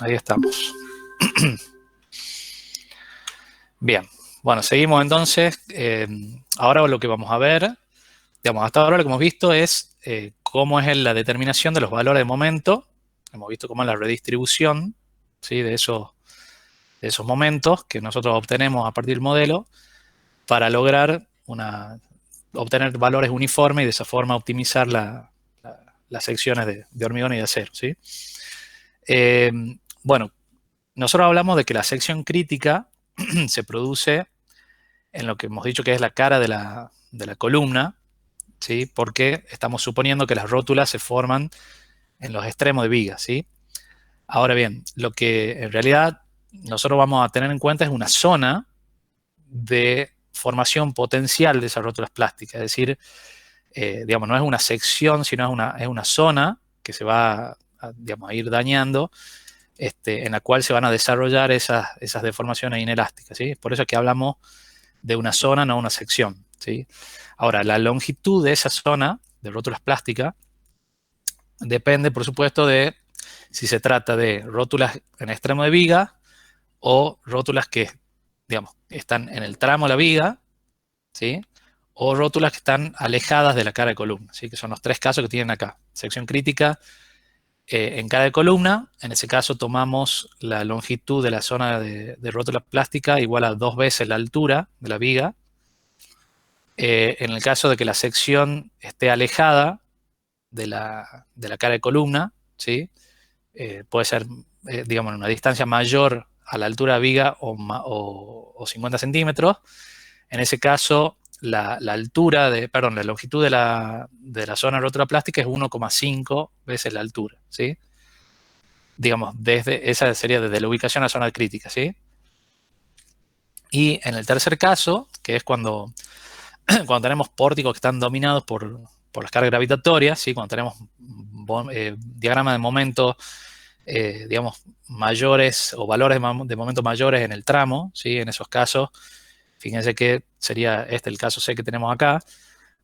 Ahí estamos. Bien, bueno, seguimos entonces. Ahora lo que vamos a ver, digamos, hasta ahora lo que hemos visto es cómo es la determinación de los valores de momento. Hemos visto cómo es la redistribución, ¿sí? de esos momentos que nosotros obtenemos a partir del modelo para lograr obtener valores uniformes y de esa forma optimizar las secciones de hormigón y de acero, ¿sí? Eh, bueno, nosotros hablamos de que la sección crítica se produce en lo que hemos dicho que es la cara de la columna, ¿sí? Porque estamos suponiendo que las rótulas se forman en los extremos de vigas, ¿sí? Ahora bien, lo que en realidad nosotros vamos a tener en cuenta es una zona de formación potencial de esas rótulas plásticas, es decir, digamos, no es una sección, sino es una zona que se va digamos, a ir dañando, en la cual se van a desarrollar esas deformaciones inelásticas, ¿sí? Por eso es que hablamos de una zona, no una sección, ¿sí? Ahora, la longitud de esa zona de rótulas plásticas depende, por supuesto, de si se trata de rótulas en extremo de viga o rótulas que, digamos, están en el tramo de la viga, ¿sí? O rótulas que están alejadas de la cara de columna, ¿sí? Que son los tres casos que tienen acá. Sección crítica en cara de columna, en ese caso tomamos la longitud de la zona de rótula plástica igual a 2 veces la altura de la viga. En el caso de que la sección esté alejada de la cara de columna, ¿sí? Puede ser, digamos, en una distancia mayor a la altura de viga o 50 centímetros. En ese caso, la longitud de la zona rótula plástica es 1,5 veces la altura, ¿sí? Digamos, esa sería desde la ubicación a la zona crítica, ¿sí? Y en el tercer caso, que es cuando tenemos pórticos que están dominados por las cargas gravitatorias, ¿sí? Cuando tenemos diagramas de momento, digamos, mayores o valores de momento mayores en el tramo, ¿sí? En esos casos, fíjense que sería el caso C que tenemos acá,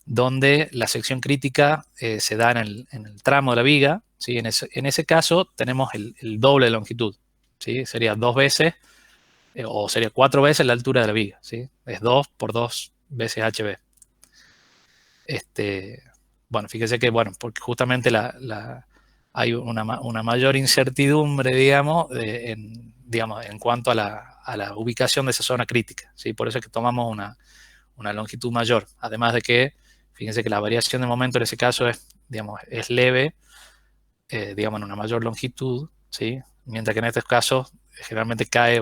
donde la sección crítica se da en el tramo de la viga, ¿sí? En ese caso tenemos el doble de longitud, ¿sí? Sería 2 veces, o sería 4 veces la altura de la viga, ¿sí? Es 2 por 2 veces HB. Bueno, fíjese que, bueno, porque justamente hay una mayor incertidumbre, digamos, en cuanto a la ubicación de esa zona crítica, ¿sí? Por eso es que tomamos una longitud mayor. Además de que, fíjense que la variación de momento en ese caso digamos, es leve, digamos, en una mayor longitud, ¿sí? Mientras que en estos casos generalmente cae,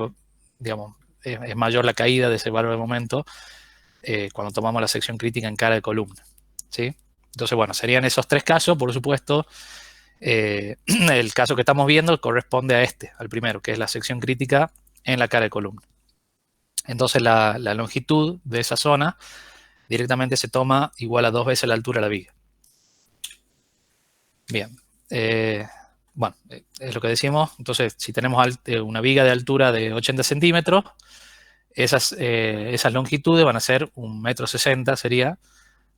digamos, es mayor la caída de ese valor de momento cuando tomamos la sección crítica en cara de columna, ¿sí? Entonces, bueno, serían esos tres casos, por supuesto. El caso que estamos viendo corresponde al primero, que es la sección crítica en la cara de columna. Entonces, la longitud de esa zona directamente se toma igual a 2 veces la altura de la viga. Bien. Bueno, es lo que decimos. Entonces, si tenemos una viga de altura de 80 centímetros, esas longitudes van a ser 1,60 m, sería,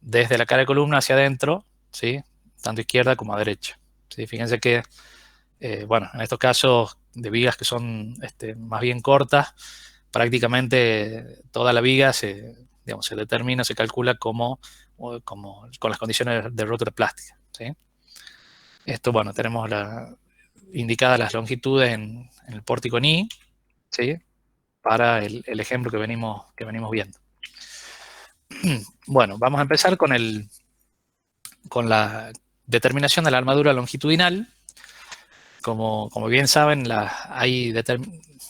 desde la cara de columna hacia adentro, ¿sí? Tanto izquierda como a derecha, ¿sí? Fíjense que, bueno, en estos casos de vigas que son más bien cortas, prácticamente toda la viga digamos, se determina, se calcula como con las condiciones de rótula plástica, ¿sí? Esto, bueno, tenemos indicadas las longitudes en el pórtico Ni, ¿sí? Para el ejemplo que venimos viendo. Bueno, vamos a empezar con la determinación de la armadura longitudinal. Como bien saben, hay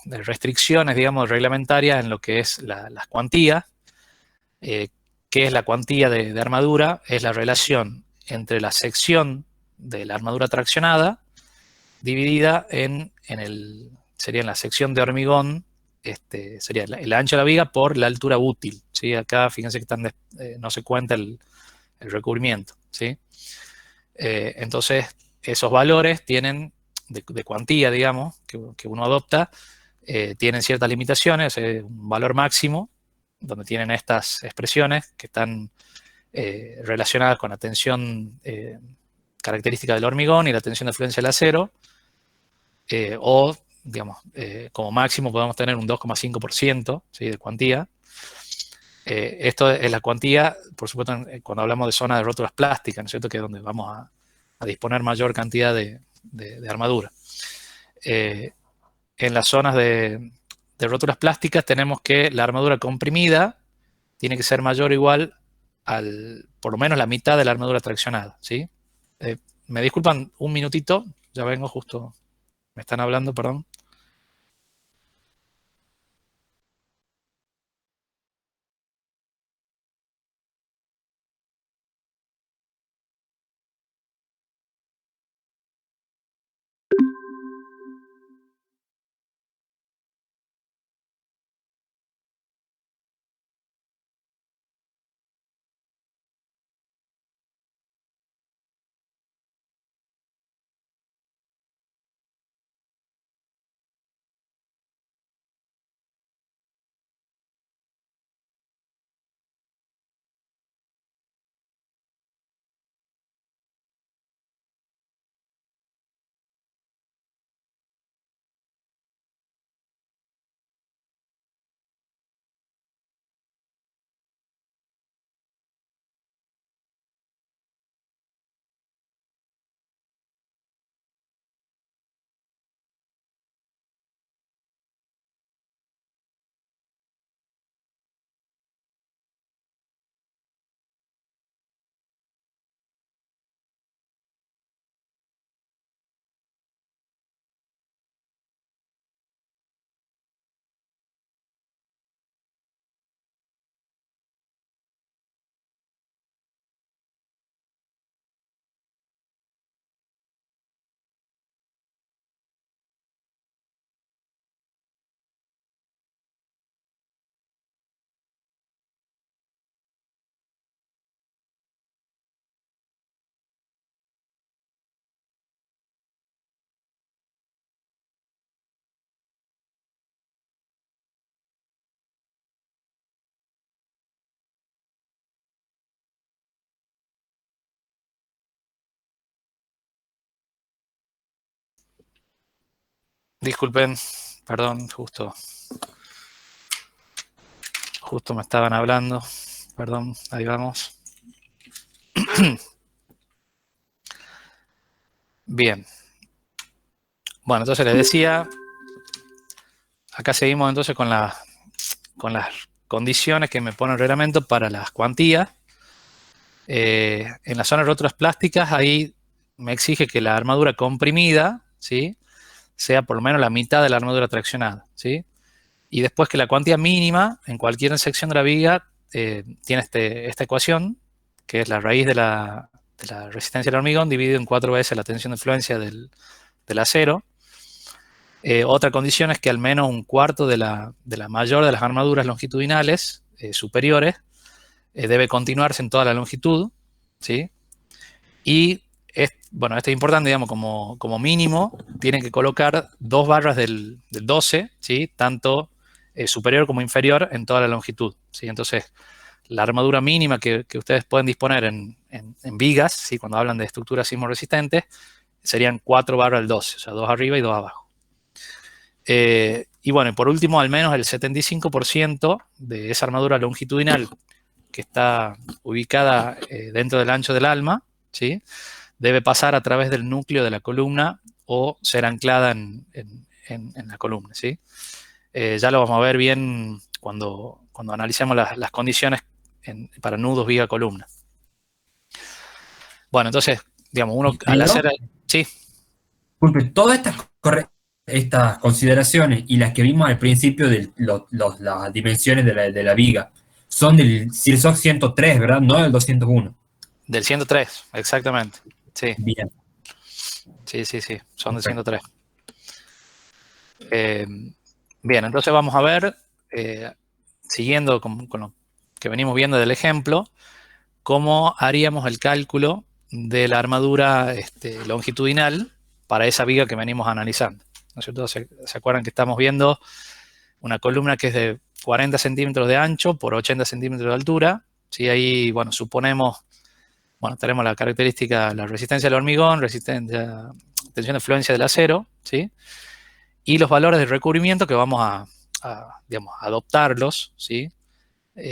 restricciones, digamos, reglamentarias en lo que es las cuantías. ¿Qué es la cuantía de armadura? Es la relación entre la sección de la armadura traccionada dividida sería en la sección de hormigón, sería el ancho de la viga por la altura útil, ¿sí? Acá fíjense que no se cuenta el recubrimiento, ¿sí? Entonces, esos valores tienen, de cuantía, digamos, que uno adopta, tienen ciertas limitaciones, un valor máximo, donde tienen estas expresiones que están relacionadas con la tensión característica del hormigón y la tensión de fluencia del acero, o digamos, como máximo podemos tener un 2,5%, ¿sí?, de cuantía. Esto es la cuantía, por supuesto, cuando hablamos de zona de rótulas plásticas, ¿no es cierto?, que es donde vamos a disponer mayor cantidad de armadura. En las zonas de rótulas plásticas tenemos que la armadura comprimida tiene que ser mayor o igual por lo menos la mitad de la armadura traccionada, ¿sí? Me disculpan un minutito, ya vengo justo, me están hablando, perdón. Disculpen, perdón, justo me estaban hablando, perdón, ahí vamos. Bien. Bueno, entonces les decía, acá seguimos entonces con las condiciones que me pone el reglamento para las cuantías. En la zona de rótulas plásticas, ahí me exige que la armadura comprimida, ¿sí?, sea por lo menos la mitad de la armadura traccionada, ¿sí? Y después que la cuantía mínima en cualquier sección de la viga tiene esta ecuación, que es la raíz de la resistencia del hormigón dividido en 4 veces la tensión de fluencia del acero. Otra condición es que al menos un cuarto de la mayor de las armaduras longitudinales superiores debe continuarse en toda la longitud, ¿sí? Y bueno, esto es importante, digamos, como mínimo, tienen que colocar 2 barras del 12, ¿sí?, tanto superior como inferior en toda la longitud, ¿sí? Entonces, la armadura mínima que ustedes pueden disponer en vigas, ¿sí?, cuando hablan de estructuras sismoresistentes, serían 4 barras del 12, o sea, 2 arriba y 2 abajo. Y bueno, y por último, al menos el 75% de esa armadura longitudinal que está ubicada dentro del ancho del alma, ¿sí?, debe pasar a través del núcleo de la columna o ser anclada en la columna, ¿sí? Ya lo vamos a ver bien cuando analicemos las condiciones para nudos viga-columna. Bueno, entonces, digamos, uno al hacer... Sí. Disculpe, todas estas consideraciones y las que vimos al principio de las dimensiones de la viga son del CIRSOC 103, ¿verdad? No del 201. Del 103, exactamente. Sí. Bien. Sí, son del Perfecto. 103. Bien, entonces vamos a ver, siguiendo con lo que venimos viendo del ejemplo, cómo haríamos el cálculo de la armadura longitudinal para esa viga que venimos analizando, ¿no es cierto? ¿Se acuerdan que estamos viendo una columna que es de 40 centímetros de ancho por 80 centímetros de altura? ¿Sí? Ahí, bueno, suponemos, bueno, tenemos la característica, la resistencia del hormigón, tensión de fluencia del acero, ¿sí? y los valores de recubrimiento que vamos digamos, adoptarlos, ¿sí?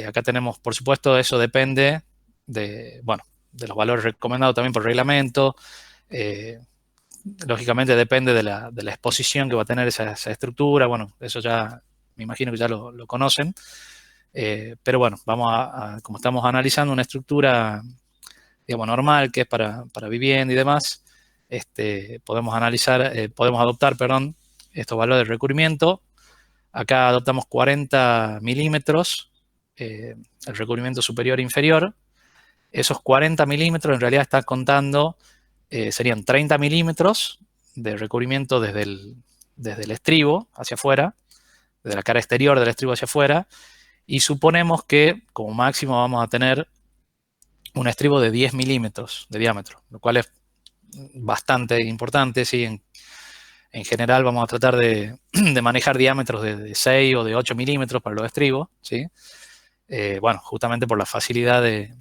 Acá tenemos, por supuesto, eso depende bueno, de los valores recomendados también por reglamento. Lógicamente depende de la exposición que va a tener esa estructura. Bueno, eso ya me imagino que ya lo conocen. Pero bueno, como estamos analizando una estructura, digamos, normal, que es para vivienda y demás, podemos adoptar, perdón, estos valores de recubrimiento. Acá adoptamos 40 milímetros, el recubrimiento superior e inferior. Esos 40 milímetros en realidad están contando, serían 30 milímetros de recubrimiento desde el estribo hacia afuera, desde la cara exterior del estribo hacia afuera, y suponemos que como máximo vamos a tener un estribo de 10 milímetros de diámetro, lo cual es bastante importante. ¿Sí? En general vamos a tratar de manejar diámetros de 6 o de 8 milímetros para los estribos, ¿sí? Bueno, justamente por la facilidad de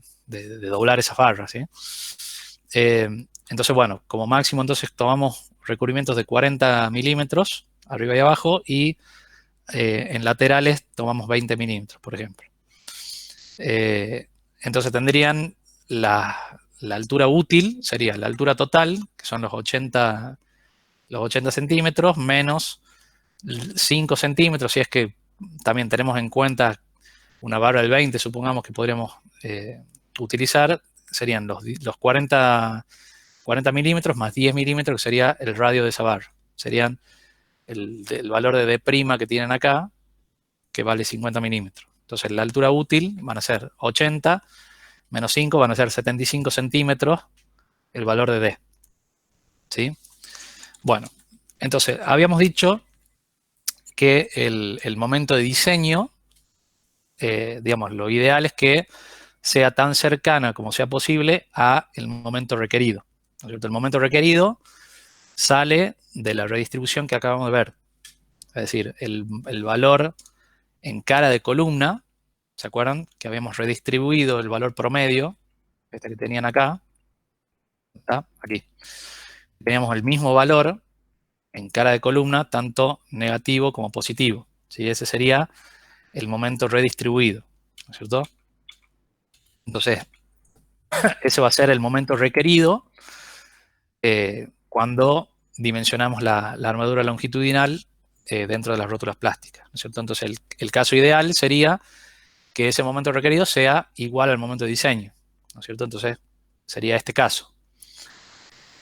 doblar esas barras, ¿sí? Entonces, bueno, como máximo entonces tomamos recubrimientos de 40 milímetros arriba y abajo, y en laterales tomamos 20 milímetros, por ejemplo. Entonces tendrían la altura útil, sería la altura total, que son los 80 centímetros, menos 5 centímetros, si es que también tenemos en cuenta una barra del 20, supongamos que podríamos utilizar, serían los 40 milímetros más 10 milímetros, que sería el radio de esa barra. Serían el valor de D' que tienen acá, que vale 50 milímetros. Entonces la altura útil van a ser 80, menos 5 van a ser 75 centímetros, el valor de D. ¿Sí? Bueno, entonces habíamos dicho que el momento de diseño, digamos, lo ideal es que sea tan cercana como sea posible a el momento requerido, ¿no es cierto? El momento requerido sale de la redistribución que acabamos de ver. Es decir, el valor en cara de columna, ¿se acuerdan? Que habíamos redistribuido el valor promedio, este que tenían acá, ¿está? Aquí. Teníamos el mismo valor en cara de columna, tanto negativo como positivo, ¿sí? Ese sería el momento redistribuido, ¿no es cierto? Entonces, ese va a ser el momento requerido cuando dimensionamos la armadura longitudinal dentro de las rótulas plásticas, ¿no es cierto? Entonces, el caso ideal sería que ese momento requerido sea igual al momento de diseño, ¿no es cierto? Entonces, sería este caso.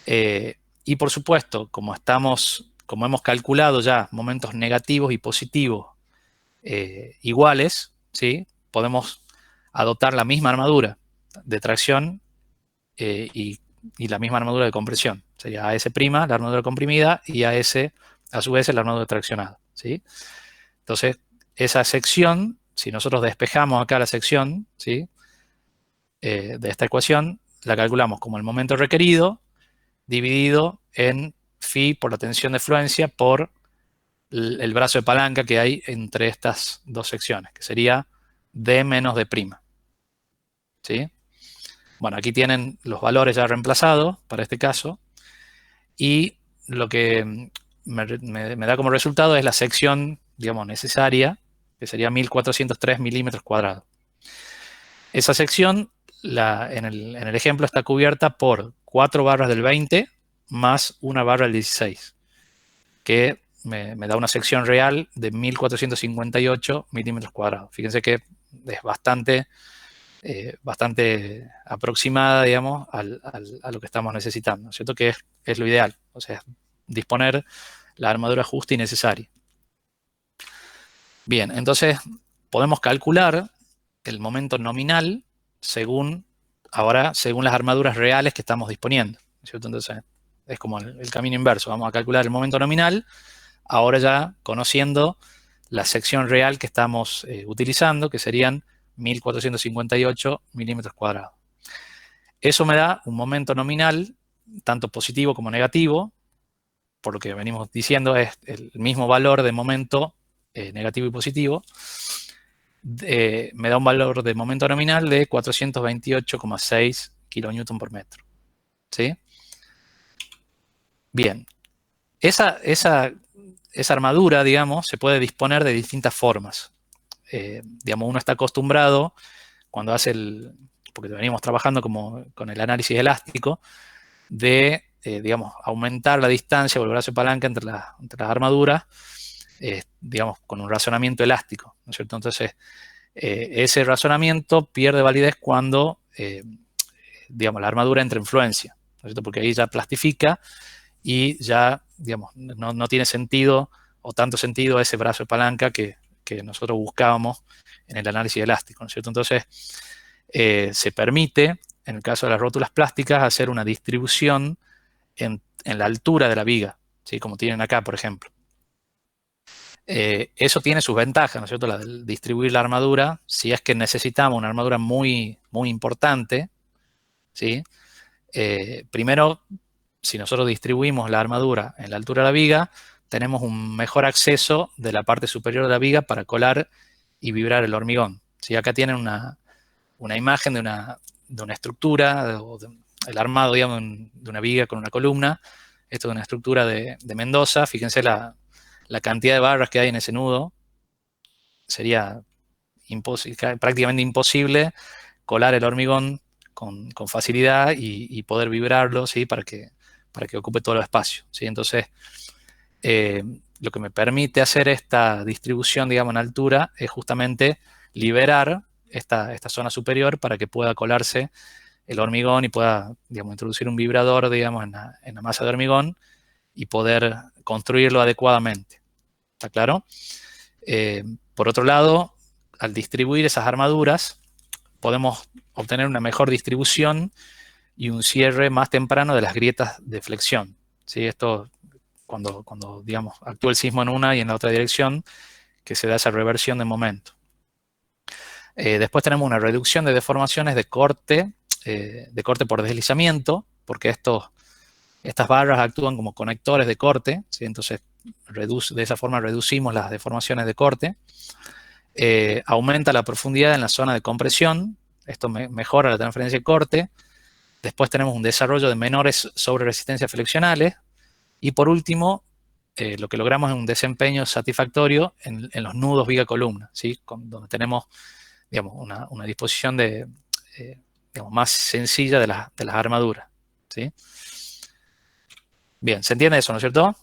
Y por supuesto, como hemos calculado ya momentos negativos y positivos iguales, ¿sí? Podemos adoptar la misma armadura de tracción y la misma armadura de compresión. Sería AS', la armadura comprimida, y AS, a su vez, la armadura traccionada, ¿sí? Entonces, esa sección, si nosotros despejamos acá la sección, ¿sí? De esta ecuación, la calculamos como el momento requerido dividido en phi por la tensión de fluencia por el brazo de palanca que hay entre estas dos secciones, que sería D menos D'. ¿Sí? Bueno, aquí tienen los valores ya reemplazados para este caso, y lo que me da como resultado es la sección, digamos, necesaria, que sería 1403 milímetros cuadrados. Esa sección, en el ejemplo, está cubierta por 4 barras del 20 más una barra del 16, que me da una sección real de 1458 milímetros cuadrados. Fíjense que es bastante aproximada, digamos, a lo que estamos necesitando, ¿cierto? Que es lo ideal, o sea, disponer la armadura justa y necesaria. Bien, entonces podemos calcular el momento nominal según las armaduras reales que estamos disponiendo, ¿cierto? Entonces es como el camino inverso. Vamos a calcular el momento nominal, ahora ya conociendo la sección real que estamos utilizando, que serían 1458 milímetros cuadrados. Eso me da un momento nominal, tanto positivo como negativo, por lo que venimos diciendo, es el mismo valor de momento negativo y positivo. Me da un valor de momento nominal de 428,6 kilonewton por metro. ¿Sí? Bien. Esa esa armadura, digamos, se puede disponer de distintas formas. Digamos, uno está acostumbrado, cuando hace porque venimos trabajando con el análisis elástico, de, digamos, aumentar la distancia o el brazo de palanca entre las armaduras, digamos, con un razonamiento elástico, ¿no es cierto? Entonces, ese razonamiento pierde validez cuando, digamos, la armadura entra en fluencia, ¿no es cierto? Porque ahí ya plastifica y ya, digamos, no tiene sentido o tanto sentido ese brazo de palanca que nosotros buscábamos en el análisis elástico, ¿no es cierto? Entonces, se permite, en el caso de las rótulas plásticas, hacer una distribución en la altura de la viga, ¿sí? Como tienen acá, por ejemplo. Eso tiene sus ventajas, ¿no es cierto? La de distribuir la armadura, si es que necesitamos una armadura muy, muy importante, ¿sí? Primero, si nosotros distribuimos la armadura en la altura de la viga, tenemos un mejor acceso de la parte superior de la viga para colar y vibrar el hormigón. ¿Sí? Acá tienen una imagen de una estructura, el armado, digamos, de una viga con una columna. Esto es una estructura de Mendoza. Fíjense la cantidad de barras que hay en ese nudo. Sería prácticamente imposible colar el hormigón con facilidad y poder vibrarlo, ¿sí? Para que ocupe todo el espacio, ¿sí? Entonces, lo que me permite hacer esta distribución, digamos, en altura es justamente liberar esta zona superior para que pueda colarse el hormigón y pueda, digamos, introducir un vibrador, digamos, en la masa de hormigón y poder construirlo adecuadamente. ¿Está claro? Por otro lado, al distribuir esas armaduras, podemos obtener una mejor distribución y un cierre más temprano de las grietas de flexión, ¿sí? Esto cuando digamos, actúa el sismo en una y en la otra dirección, que se da esa reversión de momento. Después tenemos una reducción de deformaciones de corte por deslizamiento, porque estas barras actúan como conectores de corte, ¿sí? Entonces de esa forma reducimos las deformaciones de corte. Aumenta la profundidad en la zona de compresión, esto mejora la transferencia de corte. Después tenemos un desarrollo de menores sobreresistencias flexionales. Y por último, lo que logramos es un desempeño satisfactorio en los nudos viga-columna, ¿sí? Donde tenemos, digamos, una disposición digamos, más sencilla de las armaduras, ¿sí? Bien, ¿se entiende eso, no es cierto?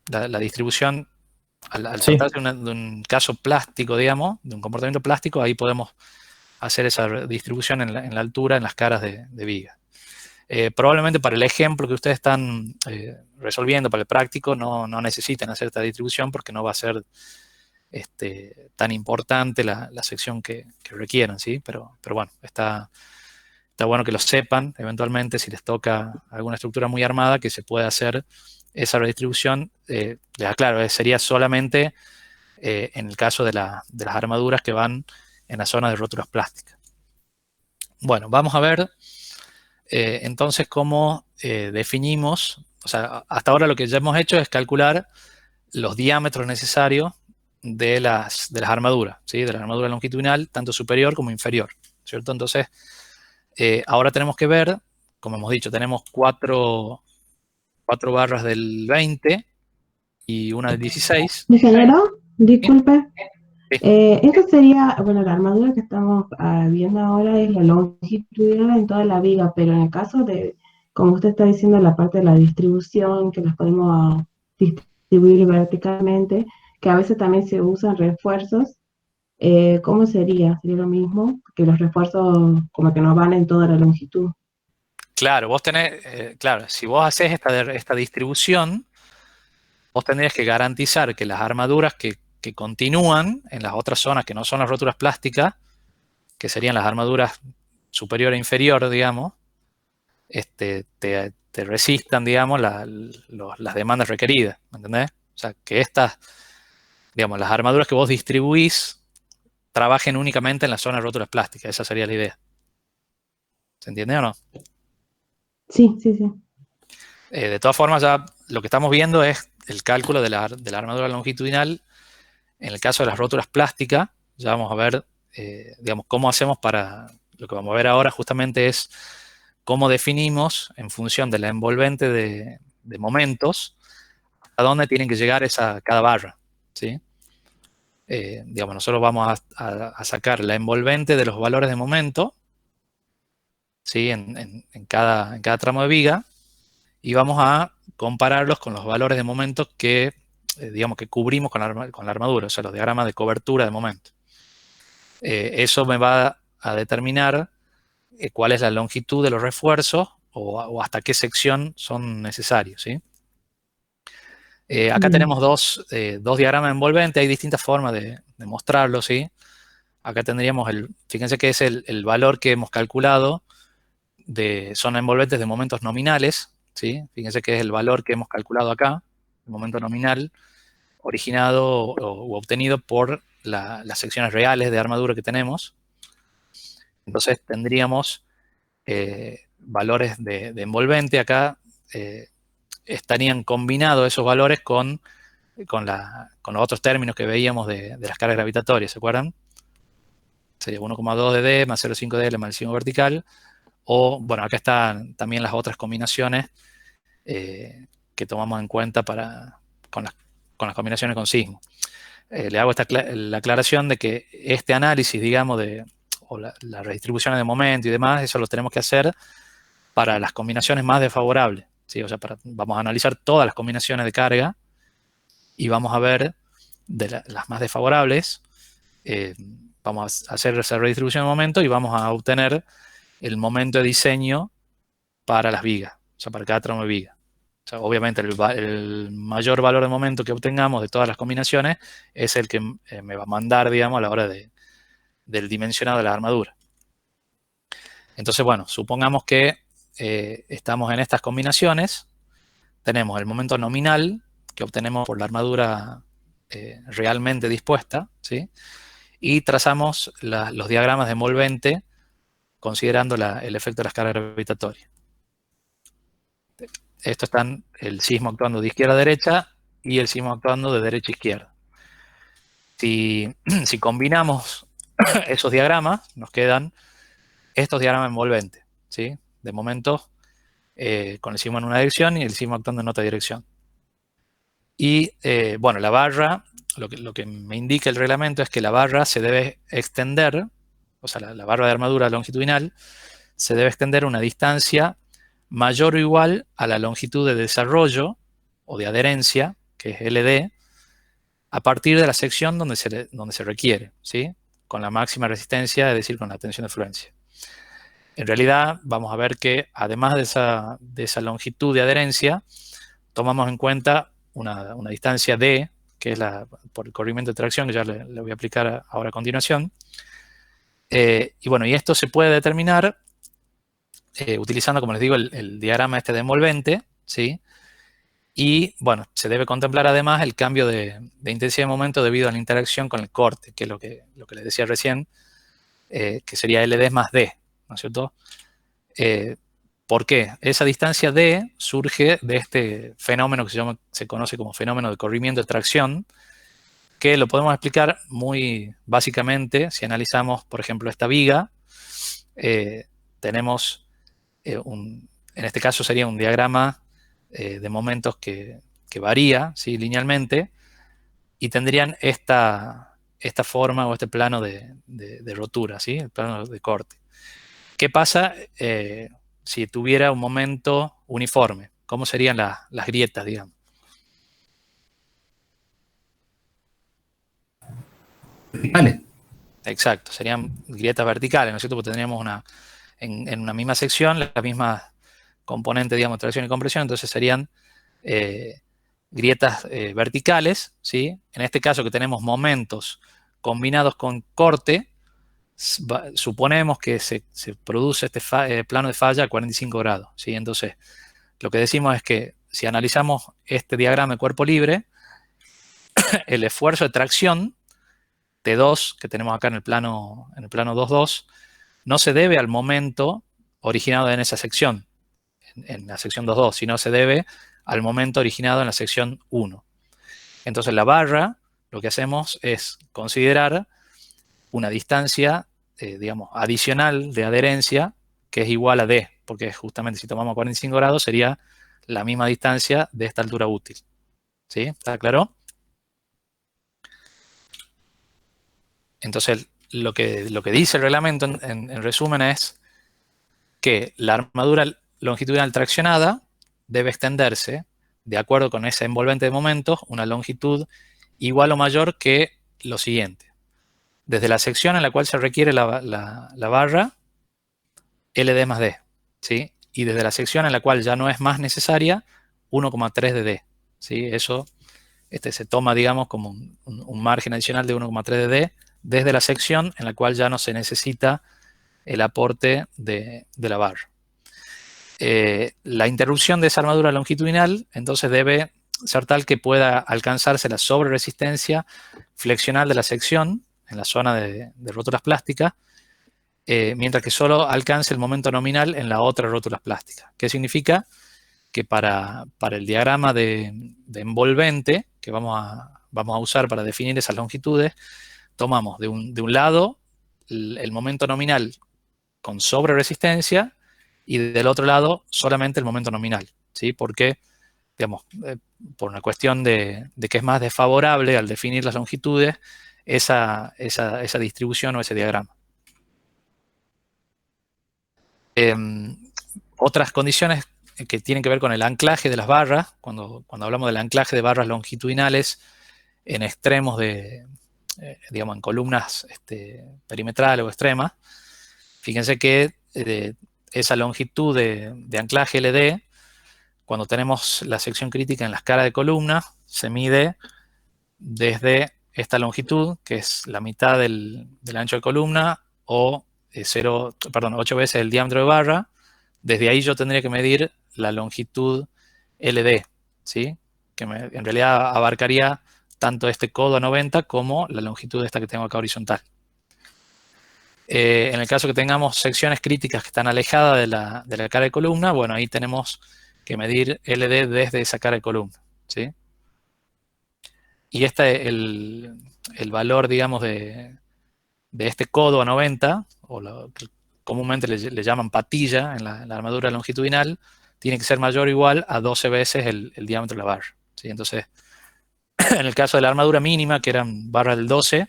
La distribución, al Sí. tratarse de un caso plástico, digamos, de un comportamiento plástico, ahí podemos hacer esa distribución en la altura, en las caras de viga. Probablemente para el ejemplo que ustedes están resolviendo, para el práctico, no necesiten hacer esta distribución porque no va a ser tan importante la sección que requieran, ¿sí? Pero bueno, está bueno que lo sepan eventualmente si les toca alguna estructura muy armada que se puede hacer esa redistribución. Les aclaro, sería solamente en el caso de las armaduras que van en la zona de rótulas plásticas. Bueno, vamos a ver entonces cómo definimos, o sea, hasta ahora lo que ya hemos hecho es calcular los diámetros necesarios de las armaduras, ¿sí? De la armadura longitudinal, tanto superior como inferior, ¿cierto? Entonces, ahora tenemos que ver, como hemos dicho, tenemos cuatro barras del 20 y una del 16. Ingeniero, ¿Sí? disculpe. Sí. Esta sería, bueno, la armadura que estamos viendo ahora es la longitudinal en toda la viga, pero en el caso de, como usted está diciendo, la parte de la distribución, que las podemos distribuir verticalmente, que a veces también se usan refuerzos, ¿cómo sería? ¿Sería lo mismo? Que los refuerzos como que no van en toda la longitud. Claro, vos tenés, claro, si vos haces esta distribución, vos tendrías que garantizar que las armaduras que continúan en las otras zonas que no son las rótulas plásticas, que serían las armaduras superior e inferior, digamos, te resistan, digamos, las demandas requeridas, ¿me entendés? O sea, que estas, digamos, las armaduras que vos distribuís trabajen únicamente en la zona de rótulas plásticas, esa sería la idea. ¿Se entiende o no? Sí, sí, sí. De todas formas, ya lo que estamos viendo es el cálculo de la armadura longitudinal. En el caso de las rótulas plásticas, ya vamos a ver, digamos, cómo hacemos para, lo que vamos a ver ahora justamente es cómo definimos en función de la envolvente de momentos, dónde tienen que llegar cada barra, ¿sí? Digamos, nosotros vamos a sacar la envolvente de los valores de momento, ¿sí? En cada tramo de viga, y vamos a compararlos con los valores de momento que, digamos, que cubrimos con la armadura, o sea, los diagramas de cobertura de momento. Eso me va a determinar cuál es la longitud de los refuerzos o hasta qué sección son necesarios, ¿sí? Acá tenemos dos diagramas envolventes, hay distintas formas de mostrarlo, ¿sí? Acá tendríamos fíjense que es el valor que hemos calculado de zona envolventes de momentos nominales, ¿sí? Fíjense que es el valor que hemos calculado acá, el momento nominal, originado o obtenido por las secciones reales de armadura que tenemos. Entonces tendríamos valores de envolvente acá, estarían combinados esos valores con los otros términos que veíamos de las cargas gravitatorias, ¿se acuerdan? Sería 1,2 de D más 0,5 de L más el signo vertical. O, bueno, acá están también las otras combinaciones que tomamos en cuenta con las combinaciones con signo. Le hago la aclaración de que este análisis, digamos, o la redistribución de momento y demás, eso lo tenemos que hacer para las combinaciones más desfavorables, ¿sí? O sea, vamos a analizar todas las combinaciones de carga y vamos a ver de las más desfavorables, vamos a hacer esa redistribución de momento y vamos a obtener el momento de diseño para las vigas, o sea, para cada tramo de viga. O sea, obviamente el mayor valor de momento que obtengamos de todas las combinaciones es el que me va a mandar, digamos, a la hora del dimensionado de la armadura. Entonces, bueno, supongamos que estamos en estas combinaciones, tenemos el momento nominal que obtenemos por la armadura realmente dispuesta, ¿sí? Y trazamos los diagramas de envolvente considerando el efecto de las cargas gravitatorias. Esto están el sismo actuando de izquierda a derecha y el sismo actuando de derecha a izquierda. Si combinamos esos diagramas, nos quedan estos diagramas envolventes, ¿sí? De momento, con el sismo en una dirección y el sismo actuando en otra dirección. Y, bueno, la barra, lo que me indica el reglamento es que la barra se debe extender, o sea, la barra de armadura longitudinal se debe extender una distancia mayor o igual a la longitud de desarrollo o de adherencia, que es LD, a partir de la sección donde se requiere, ¿sí? Con la máxima resistencia, es decir, con la tensión de fluencia. En realidad, vamos a ver que además de esa longitud de adherencia, tomamos en cuenta una distancia D, que es por el corrimiento de tracción, que ya le voy a aplicar ahora a continuación. Y bueno, y esto se puede determinar utilizando, como les digo, el diagrama este de envolvente, ¿sí? Y, bueno, se debe contemplar además el cambio de intensidad de momento debido a la interacción con el corte, que es lo que les decía recién, que sería LD más D, ¿no es cierto? ¿Por qué? Esa distancia D surge de este fenómeno que se conoce como fenómeno de corrimiento de tracción, que lo podemos explicar muy básicamente si analizamos, por ejemplo, esta viga. Tenemos, en este caso sería un diagrama de momentos que varía, ¿sí? Linealmente, y tendrían esta forma o este plano de rotura, ¿sí? El plano de corte. ¿Qué pasa si tuviera un momento uniforme? ¿Cómo serían las grietas, digamos? Verticales. Exacto, serían grietas verticales, ¿no es cierto? Porque tendríamos en una misma sección las mismas componentes, digamos, tracción y compresión, entonces serían grietas verticales, ¿sí? En este caso que tenemos momentos combinados con corte, suponemos que se produce este plano de falla a 45 grados, ¿sí? Entonces, lo que decimos es que si analizamos este diagrama de cuerpo libre, el esfuerzo de tracción T2 que tenemos acá en el plano 2.2 no se debe al momento originado en esa sección, en la sección 2.2, sino se debe al momento originado en la sección 1. Entonces la barra, lo que hacemos es considerar una distancia, digamos, adicional de adherencia que es igual a D, porque justamente si tomamos 45 grados sería la misma distancia de esta altura útil. ¿Sí? ¿Está claro? Entonces, lo que dice el reglamento, en resumen, es que la armadura longitudinal traccionada debe extenderse, de acuerdo con ese envolvente de momentos, una longitud igual o mayor que lo siguiente. Desde la sección en la cual se requiere la barra, LD más D, ¿sí? Y desde la sección en la cual ya no es más necesaria, 1,3 de D, ¿sí? Eso se toma, digamos, como un margen adicional de 1,3 de D desde la sección en la cual ya no se necesita el aporte de la barra. La interrupción de esa armadura longitudinal entonces debe ser tal que pueda alcanzarse la sobreresistencia flexional de la sección en la zona de rótulas plásticas, mientras que solo alcance el momento nominal en la otra rótulas plásticas. ¿Qué significa? Que para el diagrama de envolvente que vamos a usar para definir esas longitudes, tomamos de un lado el momento nominal con sobreresistencia y del otro lado solamente el momento nominal, ¿sí? Porque, digamos, por una cuestión de que es más desfavorable al definir las longitudes esa distribución o ese diagrama. Otras condiciones que tienen que ver con el anclaje de las barras, cuando hablamos del anclaje de barras longitudinales en extremos digamos, en columnas perimetrales o extremas, fíjense que esa longitud de anclaje LD, cuando tenemos la sección crítica en la escala de columna, se mide desde esta longitud, que es la mitad del ancho de columna, o 8 veces el diámetro de barra. Desde ahí yo tendría que medir la longitud LD, ¿sí? Que en realidad abarcaría tanto este codo a 90 como la longitud esta que tengo acá horizontal. En el caso que tengamos secciones críticas que están alejadas de la cara de columna, bueno, ahí tenemos que medir LD desde esa cara de columna, ¿sí? Y el valor, digamos, de este codo a 90, o lo que comúnmente le llaman patilla en la armadura longitudinal, tiene que ser mayor o igual a 12 veces el diámetro de la barra, ¿sí? Entonces, en el caso de la armadura mínima, que eran barras del 12,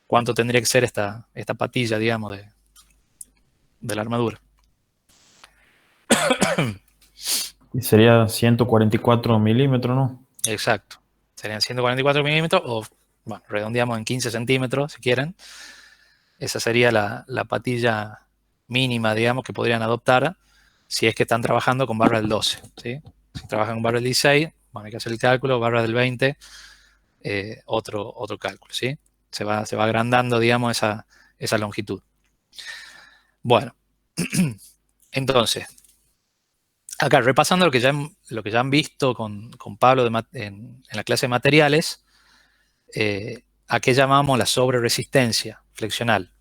¿cuánto tendría que ser esta patilla, digamos, de la armadura? Y sería 144 milímetros, ¿no? Exacto. Serían 144 milímetros o, bueno, redondeamos en 15 centímetros si quieren. Esa sería la patilla mínima, digamos, que podrían adoptar si es que están trabajando con barra del 12, ¿sí? Si trabajan con barra del 16, bueno, hay que hacer el cálculo, barra del 20, otro cálculo, ¿sí? Se va agrandando, digamos, esa longitud. Bueno, entonces, acá repasando lo que ya han visto con Pablo en la clase de materiales, ¿a qué llamamos la sobreresistencia flexional?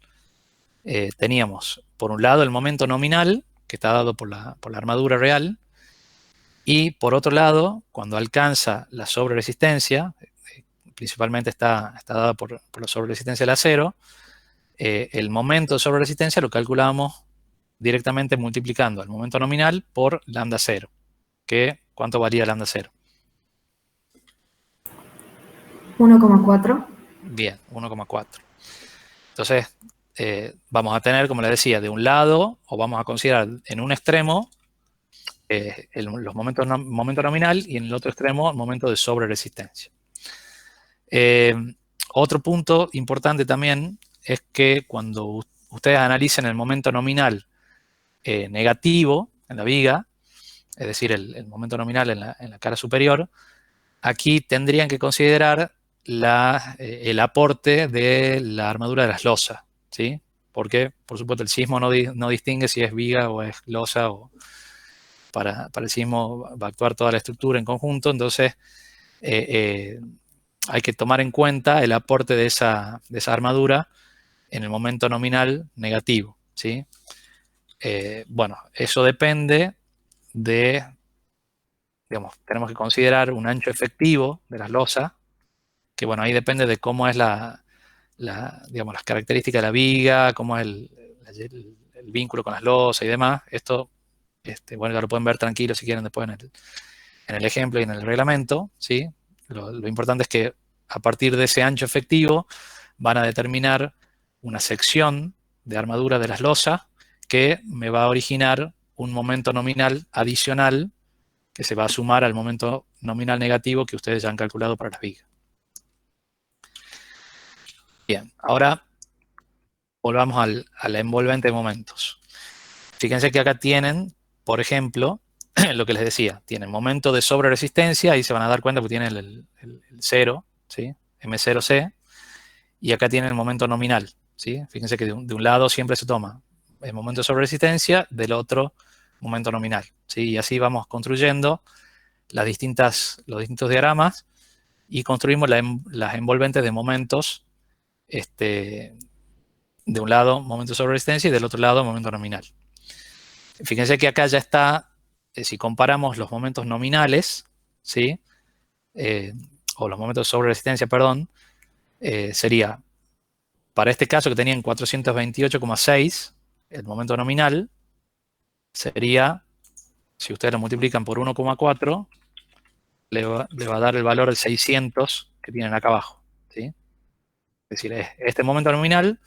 Teníamos, por un lado, el momento nominal, que está dado por la armadura real, y por otro lado, cuando alcanza la sobreresistencia, principalmente está dada por la sobreresistencia del acero, el momento de sobreresistencia lo calculamos directamente multiplicando el momento nominal por lambda 0, que ¿cuánto varía lambda 0? 1,4. Bien, 1,4. Entonces, vamos a tener, como les decía, de un lado, o vamos a considerar en un extremo los momento nominal y en el otro extremo el momento de sobreresistencia. Otro punto importante también es que cuando ustedes analicen el momento nominal negativo en la viga, es decir, el momento nominal en la cara superior, aquí tendrían que considerar el aporte de la armadura de las losas, ¿sí? Porque, por supuesto, el sismo no distingue si es viga o es losa, o para el sismo va a actuar toda la estructura en conjunto. Entonces, hay que tomar en cuenta el aporte de esa armadura en el momento nominal negativo, ¿sí? Bueno, eso depende de, digamos, tenemos que considerar un ancho efectivo de las losas, que bueno, ahí depende de cómo es digamos, las características de la viga, cómo es el vínculo con las losas y demás. Esto, bueno, ya lo pueden ver tranquilo si quieren después en en el ejemplo y en el reglamento, ¿sí? Lo importante es que a partir de ese ancho efectivo van a determinar una sección de armadura de las losas que me va a originar un momento nominal adicional que se va a sumar al momento nominal negativo que ustedes ya han calculado para las vigas. Bien, ahora volvamos a la envolvente de momentos. Fíjense que acá tienen, por ejemplo, lo que les decía, tienen momento de sobreresistencia, ahí se van a dar cuenta porque tienen el 0, ¿sí? M0C, y acá tienen el momento nominal, ¿sí? Fíjense que de un lado siempre se toma el momento de sobreresistencia, del otro momento nominal, ¿sí? Y así vamos construyendo los distintos diagramas y construimos las envolventes de momentos, de un lado momento de sobreresistencia y del otro lado momento nominal. Fíjense que acá ya está, si comparamos los momentos nominales, ¿sí? O los momentos de sobreresistencia, perdón, sería, para este caso que tenían 428,6, el momento nominal sería, si ustedes lo multiplican por 1,4, le va a dar el valor de 600 que tienen acá abajo, ¿sí? Es decir, este momento nominal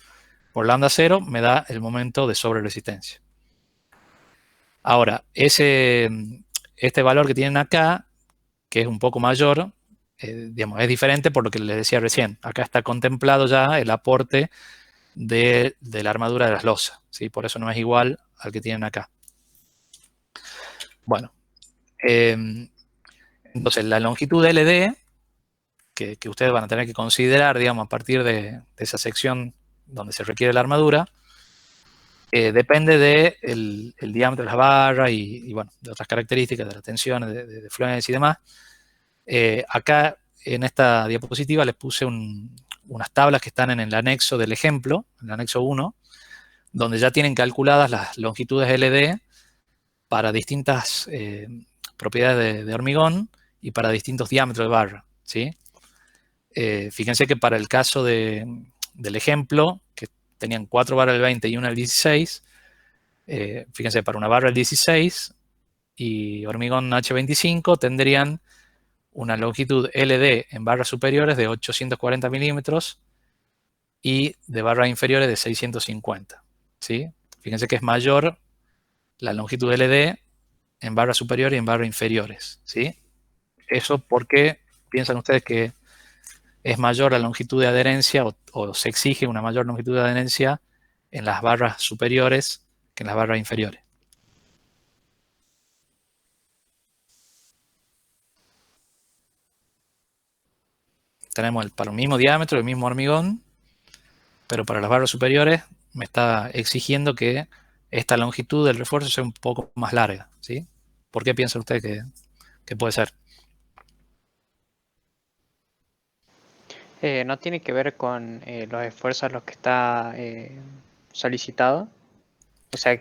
por lambda 0 me da el momento de sobreresistencia. Ahora, este valor que tienen acá, que es un poco mayor, digamos, es diferente por lo que les decía recién. Acá está contemplado ya el aporte de la armadura de las losas, ¿sí? Por eso no es igual al que tienen acá. Bueno, entonces la longitud LD, que ustedes van a tener que considerar, digamos, a partir de esa sección donde se requiere la armadura, depende del diámetro de las barras y, bueno, de otras características, de las tensiones, de fluencia y demás. Acá en esta diapositiva les puse unas tablas que están en el anexo del ejemplo, en el anexo 1, donde ya tienen calculadas las longitudes LD para distintas propiedades de hormigón y para distintos diámetros de barra, ¿sí? Fíjense que para el caso del ejemplo, que tenían 4 barras del 20 y una del 16, fíjense, para una barra del 16 y hormigón H25 tendrían una longitud LD en barras superiores de 840 milímetros y de barras inferiores de 650, ¿sí? Fíjense que es mayor la longitud LD en barras superiores y en barras inferiores, ¿sí? Eso porque piensan ustedes que es mayor la longitud de adherencia o se exige una mayor longitud de adherencia en las barras superiores que en las barras inferiores. Tenemos para el mismo diámetro, el mismo hormigón, pero para las barras superiores me está exigiendo que esta longitud del refuerzo sea un poco más larga, ¿sí? ¿Por qué piensa usted que puede ser? ¿No tiene que ver con los esfuerzos a los que está solicitado? O sea,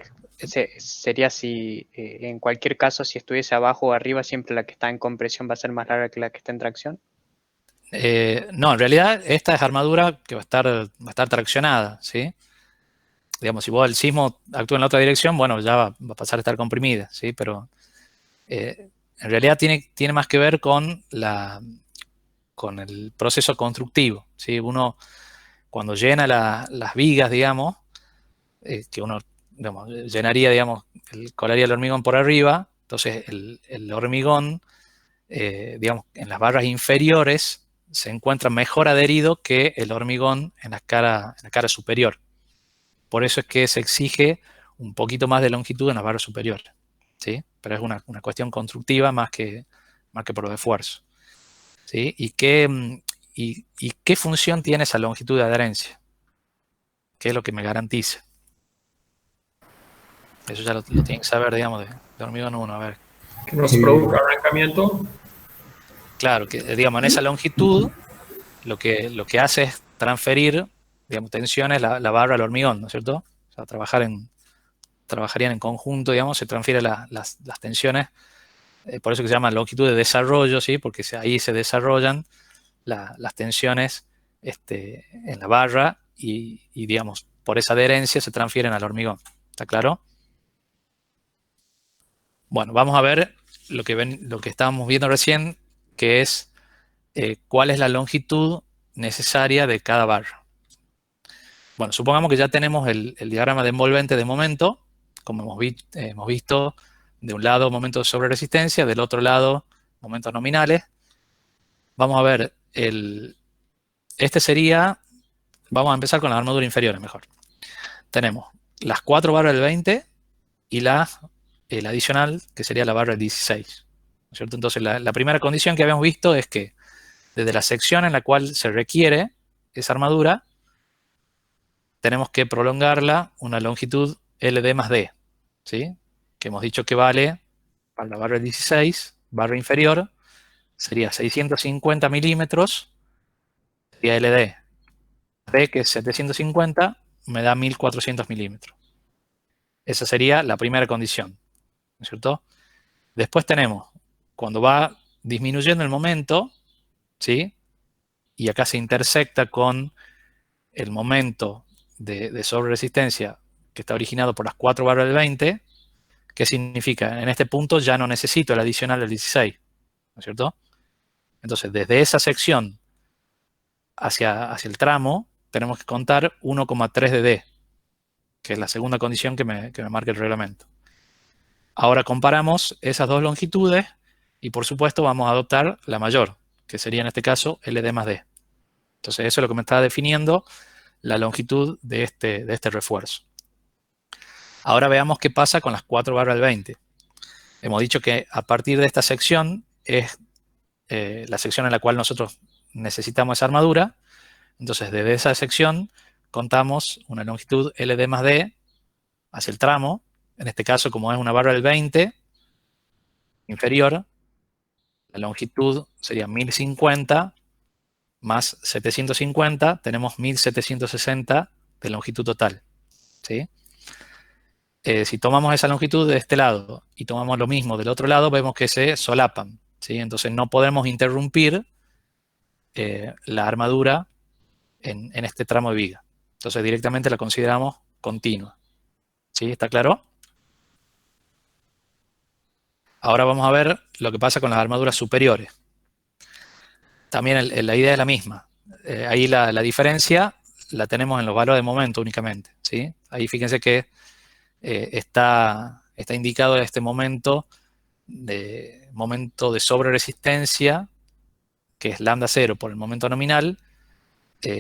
sería si en cualquier caso, si estuviese abajo o arriba, siempre la que está en compresión va a ser más larga que la que está en tracción. No, en realidad esta es armadura que va a estar traccionada, ¿sí? Digamos, si vos el sismo actúa en la otra dirección, bueno, ya va a pasar a estar comprimida, ¿sí? Pero en realidad tiene más que ver con el proceso constructivo, ¿sí? Uno, cuando llena las vigas, digamos, que uno, digamos, llenaría, digamos, colaría el hormigón por arriba, entonces el hormigón, digamos, en las barras inferiores se encuentra mejor adherido que el hormigón en la cara superior. Por eso es que se exige un poquito más de longitud en las barras superiores, ¿sí? Pero es una cuestión constructiva más que por esfuerzo, ¿sí? ¿Y qué función tiene esa longitud de adherencia? ¿Qué es lo que me garantiza? Eso ya lo tienen que saber, digamos, de hormigón 1. A ver. Que no se produzca arrancamiento. Claro, que digamos, en esa longitud lo que hace es transferir, digamos, tensiones la barra al hormigón, ¿no es cierto? O sea, trabajarían en conjunto, digamos, se transfieren las tensiones, por eso que se llama longitud de desarrollo, ¿sí? Porque ahí se desarrollan las tensiones en la barra y, digamos, por esa adherencia se transfieren al hormigón. ¿Está claro? Bueno, vamos a ver lo que estábamos viendo recién, que es cuál es la longitud necesaria de cada barra. Bueno, supongamos que ya tenemos el diagrama de envolvente de momento, como hemos visto, de un lado momentos de sobreresistencia, del otro lado momentos nominales. Vamos a ver, vamos a empezar con las armaduras inferiores mejor. Tenemos las 4 barras del 20 y la adicional, que sería la barra del 16. ¿No es cierto? Entonces, la primera condición que habíamos visto es que desde la sección en la cual se requiere esa armadura, tenemos que prolongarla una longitud LD más D, ¿sí? Que hemos dicho que vale para la barra del 16, barra inferior, sería 650 milímetros, sería LD. D, que es 750, me da 1400 milímetros. Esa sería la primera condición, ¿no es cierto? Después tenemos, cuando va disminuyendo el momento, ¿sí? Y acá se intersecta con el momento de sobreresistencia que está originado por las 4 barras del 20, ¿qué significa? En este punto ya no necesito el adicional del 16, ¿no es cierto? Entonces, desde esa sección hacia el tramo, tenemos que contar 1,3 de D, que es la segunda condición que me marca el reglamento. Ahora comparamos esas dos longitudes y, por supuesto, vamos a adoptar la mayor, que sería en este caso LD más D. Entonces, eso es lo que me está definiendo la longitud de este refuerzo. Ahora veamos qué pasa con las 4 barras del 20. Hemos dicho que a partir de esta sección es la sección en la cual nosotros necesitamos esa armadura. Entonces, desde esa sección contamos una longitud LD más D hacia el tramo. En este caso, como es una barra del 20 inferior, la longitud sería 1050 más 750, tenemos 1760 de longitud total, ¿sí? Si tomamos esa longitud de este lado y tomamos lo mismo del otro lado, vemos que se solapan, ¿sí? Entonces no podemos interrumpir la armadura en este tramo de viga. Entonces directamente la consideramos continua. ¿Sí? ¿Está claro? Ahora vamos a ver lo que pasa con las armaduras superiores. También la idea es la misma. Ahí la diferencia la tenemos en los valores de momento únicamente, ¿sí? Ahí fíjense que está indicado este momento de sobreresistencia, que es lambda 0 por el momento nominal,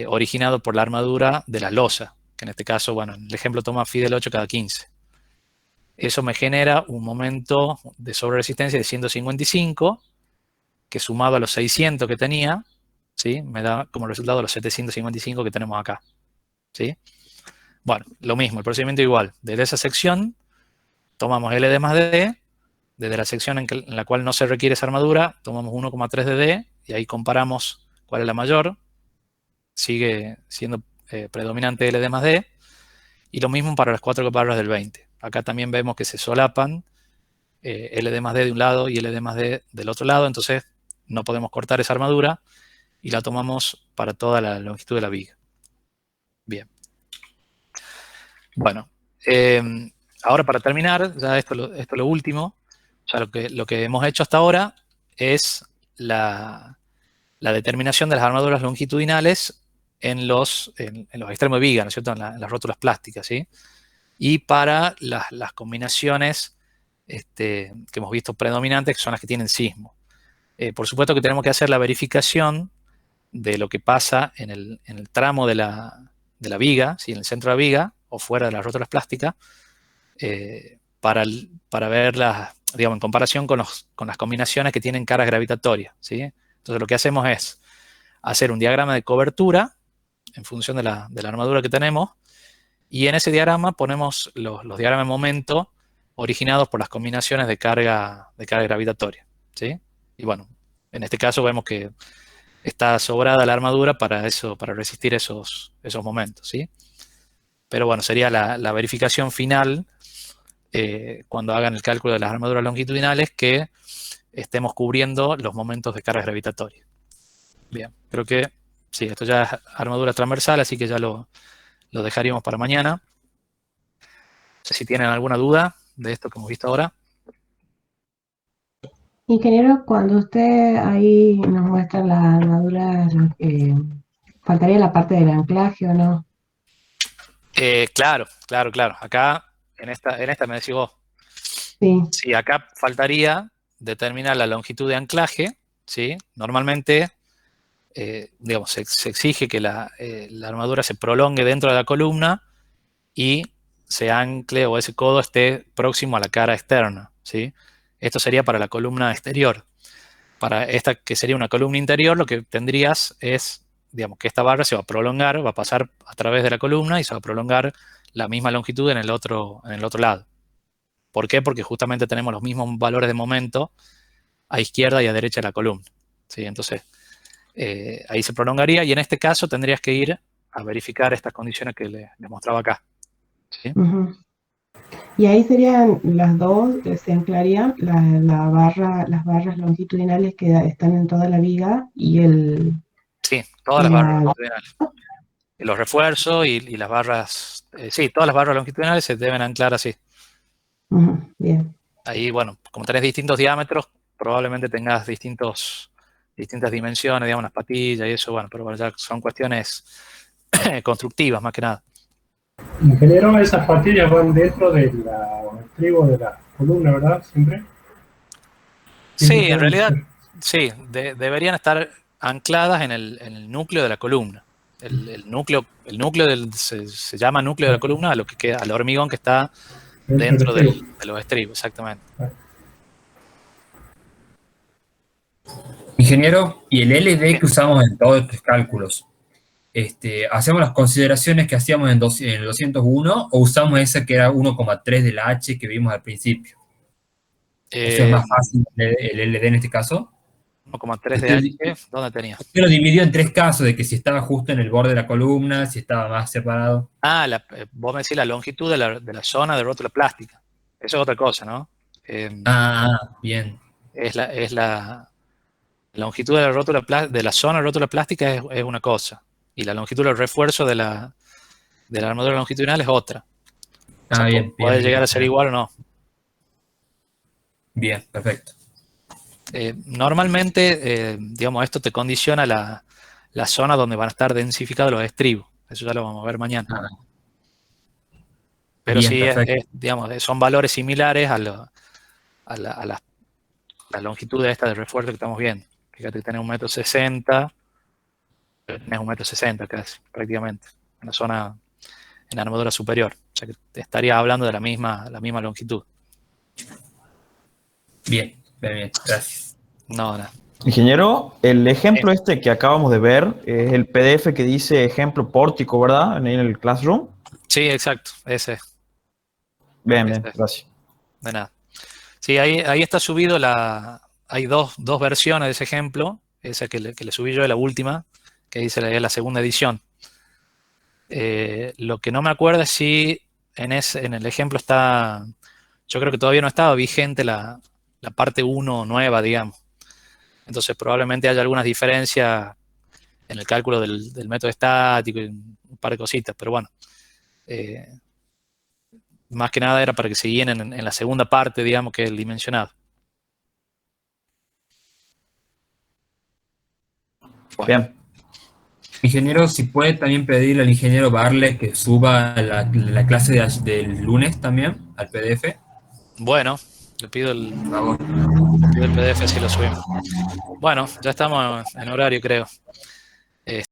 originado por la armadura de la losa, que en este caso, bueno, en el ejemplo toma phi del 8 cada 15. Eso me genera un momento de sobreresistencia de 155, que sumado a los 600 que tenía, ¿sí? Me da como resultado los 755 que tenemos acá, ¿sí? Bueno, lo mismo, el procedimiento igual. Desde esa sección tomamos LD más D, desde la sección en la cual no se requiere esa armadura, tomamos 1,3 de D, y ahí comparamos cuál es la mayor. Sigue siendo predominante LD más D, y lo mismo para las 4 barras del 20. Acá también vemos que se solapan LD más D de un lado y LD más D del otro lado, entonces no podemos cortar esa armadura y la tomamos para toda la longitud de la viga. Bien. Bueno, ahora para terminar, ya esto es lo último. Ya lo que hemos hecho hasta ahora es la determinación de las armaduras longitudinales en los extremos de viga, ¿no es cierto? En las rótulas plásticas, ¿sí? Y para las combinaciones que hemos visto predominantes, que son las que tienen sismo. Por supuesto que tenemos que hacer la verificación de lo que pasa en el tramo de la viga, ¿sí? En el centro de la viga o fuera de las rótulas plásticas, para verlas, digamos, en comparación con las combinaciones que tienen cargas gravitatorias, ¿sí? Entonces lo que hacemos es hacer un diagrama de cobertura en función de la armadura que tenemos, y en ese diagrama ponemos los diagramas de momento originados por las combinaciones de carga gravitatoria, ¿sí? Y bueno, en este caso vemos que está sobrada la armadura para eso, para resistir esos momentos, ¿sí? Pero bueno, sería la verificación final cuando hagan el cálculo de las armaduras longitudinales, que estemos cubriendo los momentos de carga gravitatoria. Bien, creo que sí, esto ya es armadura transversal, así que ya lo dejaríamos para mañana. No sé si tienen alguna duda de esto que hemos visto ahora. Ingeniero, cuando usted ahí nos muestra la armadura, faltaría la parte del anclaje o no. Claro. Acá, en esta me decís vos. Sí. Sí, acá faltaría determinar la longitud de anclaje, ¿sí? Normalmente, digamos, se exige que la armadura se prolongue dentro de la columna y se ancle o ese codo esté próximo a la cara externa, ¿sí? Esto sería para la columna exterior. Para esta que sería una columna interior, lo que tendrías es, digamos, que esta barra se va a prolongar, va a pasar a través de la columna y se va a prolongar la misma longitud en el otro lado. ¿Por qué? Porque justamente tenemos los mismos valores de momento a izquierda y a derecha de la columna, ¿sí? Entonces, ahí se prolongaría y en este caso tendrías que ir a verificar estas condiciones que le mostraba acá, ¿sí? Ujú. Y ahí serían las dos, se anclarían la barra, las barras longitudinales que están en toda la viga y Sí, todas las barras longitudinales. Los refuerzos y las barras, sí, todas las barras longitudinales se deben anclar así. Bien. Ahí, bueno, como tenés distintos diámetros, probablemente tengas distintas dimensiones, digamos, las patillas y eso, bueno, pero bueno, ya son cuestiones constructivas más que nada. Ingeniero, esas patillas van dentro del estribo de la columna, ¿verdad? Siempre. Sí, en realidad, sí, deberían estar ancladas en el núcleo de la columna. El núcleo se llama núcleo de la columna a lo que queda, al hormigón que está dentro de los estribos, exactamente. Ingeniero, y el LD que usamos en todos estos cálculos, ¿hacemos las consideraciones que hacíamos en el 201 o usamos esa que era 1,3 de la H que vimos al principio? O sea, es más fácil el LD en este caso. 1,3 de H, ¿dónde tenía? Usted lo dividió en tres casos, de que si estaba justo en el borde de la columna, si estaba más separado. Ah, vos me decís la longitud de la zona de rótula plástica. Eso es otra cosa, ¿no? Bien. Es la longitud de la rótula de la zona de rótula plástica es una cosa. Y la longitud del refuerzo de la armadura longitudinal es otra. O sea, Bien. puede llegar a ser igual o no. Bien, perfecto. Normalmente, digamos, esto te condiciona la zona donde van a estar densificados los estribos. Eso ya lo vamos a ver mañana. Pero bien, sí, digamos, son valores similares a la longitud de esta de refuerzo que estamos viendo. Fíjate que tenés 1,60 m, tenés 1,60 m casi, prácticamente, en la zona, en la armadura superior. O sea que te estaría hablando de la misma longitud. Bien, gracias. No. Ingeniero, el ejemplo este que acabamos de ver es el PDF que dice ejemplo pórtico, ¿verdad? En el Classroom. Sí, exacto, ese. Bien, gracias. De nada. Sí, ahí está subido hay dos versiones de ese ejemplo. Esa que le subí yo es la última, que dice la segunda edición. Lo que no me acuerdo es si en el ejemplo está, yo creo que todavía no estaba vigente la parte 1 nueva, digamos. Entonces probablemente haya algunas diferencias en el cálculo del método estático y un par de cositas, pero bueno. Más que nada era para que siguieran en la segunda parte, digamos, que es el dimensionado. Bueno. Bien. Ingeniero, si puede también pedirle al ingeniero Barle que suba la clase del lunes también al PDF. Bueno, le pido el Por favor. PDF, así lo subimos. Bueno, ya estamos en horario, creo.